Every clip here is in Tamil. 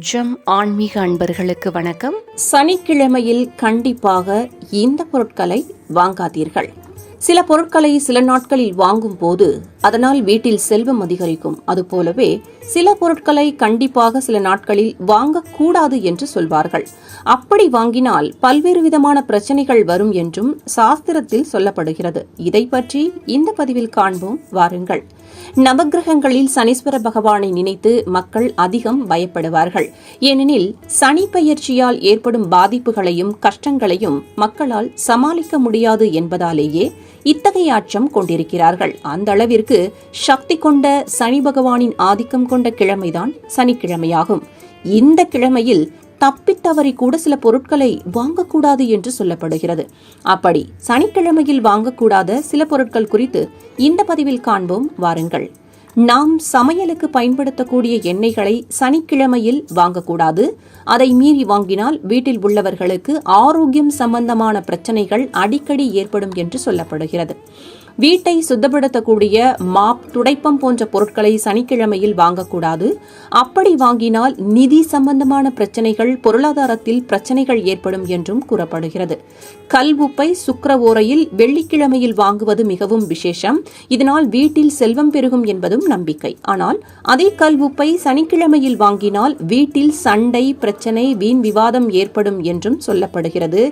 ஜம் ஆன்மீக அன்பர்களுக்கு வணக்கம். சனிக்கிழமையில் கண்டிப்பாக இந்த பொருட்களை வாங்காதீர்கள். சில பொருட்களை சில நாட்களில் வாங்கும் போது அதனால் வீட்டில் செல்வம் அதிகரிக்கும். அதுபோலவே சில பொருட்களை கண்டிப்பாக சில நாட்களில் வாங்கக்கூடாது என்று சொல்வார்கள். அப்படி வாங்கினால் பல்வேறு விதமான பிரச்சனைகள் வரும் என்றும் சாஸ்திரத்தில் சொல்லப்படுகிறது. இதை பற்றி இந்த பதிவில் காண்போம், வாருங்கள். நவக்கிரகங்களில் சனீஸ்வர பகவானை நினைத்து மக்கள் அதிகம் பயப்படுவார்கள். ஏனெனில் சனி பெயர்ச்சியால் ஏற்படும் பாதிப்புகளையும் கஷ்டங்களையும் மக்களால் சமாளிக்க முடியாது என்பதாலேயே இத்தகைய அச்சம் கொண்டிருக்கிறார்கள். அந்த அளவிற்கு சக்தி கொண்ட சனி பகவானின் ஆதிக்கம் கொண்ட கிழமைதான் சனிக்கிழமையாகும். இந்த கிழமையில் தப்பித்தவறி கூட சில பொருட்களை வாங்கக்கூடாது என்று சொல்லப்படுகிறது. அப்படி சனிக்கிழமையில் வாங்கக்கூடாத சில பொருட்கள் குறித்து இந்த பதிவில் காண்போம், வாருங்கள். நாம் சமையலுக்கு பயன்படுத்தக்கூடிய எண்ணெய்களை சனிக்கிழமையில் வாங்கக்கூடாது. அதை மீறி வாங்கினால் வீட்டில் உள்ளவர்களுக்கு ஆரோக்கியம் சம்பந்தமான பிரச்சனைகள் அடிக்கடி ஏற்படும் என்று சொல்லப்படுகிறது. வீட்டை சுத்தப்படுத்தக்கூடிய மாப், துடைப்பம் போன்ற பொருட்களை சனிக்கிழமையில் வாங்கக்கூடாது. அப்படி வாங்கினால் நிதி சம்பந்தமான பிரச்சனைகள், பொருளாதாரத்தில் பிரச்சனைகள் ஏற்படும் என்றும் கூறப்படுகிறது. கல் உப்பை சுக்கிர ஓரையில் வெள்ளிக்கிழமையில் வாங்குவது மிகவும் விசேஷம். இதனால் வீட்டில் செல்வம் பெருகும் என்பதும் நம்பிக்கை. ஆனால் அதே கல் உப்பை சனிக்கிழமையில் வாங்கினால் வீட்டில் சண்டை, பிரச்சனை, வீண் விவாதம் ஏற்படும் என்றும் சொல்லப்படுகிறது.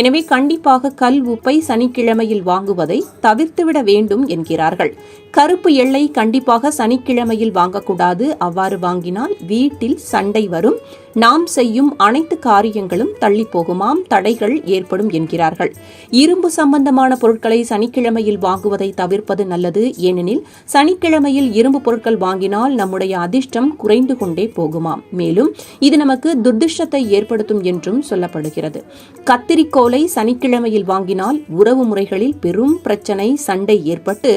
எனவே கண்டிப்பாக கல் உப்பை சனிக்கிழமையில் வாங்குவதை தவிர்த்து வேண்டும் என்கிறார்கள். கருப்பு எள்ளை கண்டிப்பாக சனிக்கிழமையில் வாங்கக்கூடாது. அவ்வாறு வாங்கினால் வீட்டில் சண்டை வரும், நாம் செய்யும் அனைத்து காரியங்களும் தள்ளி போகுமாம், தடைகள் ஏற்படும் என்கிறார்கள். இரும்பு சம்பந்தமான பொருட்களை சனிக்கிழமையில் வாங்குவதை தவிர்ப்பது நல்லது. ஏனெனில் சனிக்கிழமையில் இரும்பு பொருட்கள் வாங்கினால் நம்முடைய அதிர்ஷ்டம் குறைந்து கொண்டே போகுமாம். மேலும் இது நமக்கு துர்திஷ்டத்தை ஏற்படுத்தும் என்றும் சொல்லப்படுகிறது. கத்திரிக்கோலை சனிக்கிழமையில் வாங்கினால் உறவு முறைகளில் பெரும் பிரச்சனை, சண்டை ஏற்பட்டு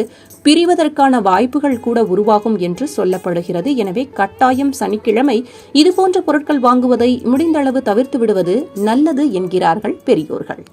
பிரிவதற்கான வாய்ப்புகள் கூட உருவாகும் என்று சொல்லப்படுகிறது. எனவே கட்டாயம் சனிக்கிழமை இதுபோன்ற பொருட்கள் வாங்குவதை முடிந்த அளவு தவிர்த்து விடுவது நல்லது என்கிறார்கள் பெரியோர்கள்.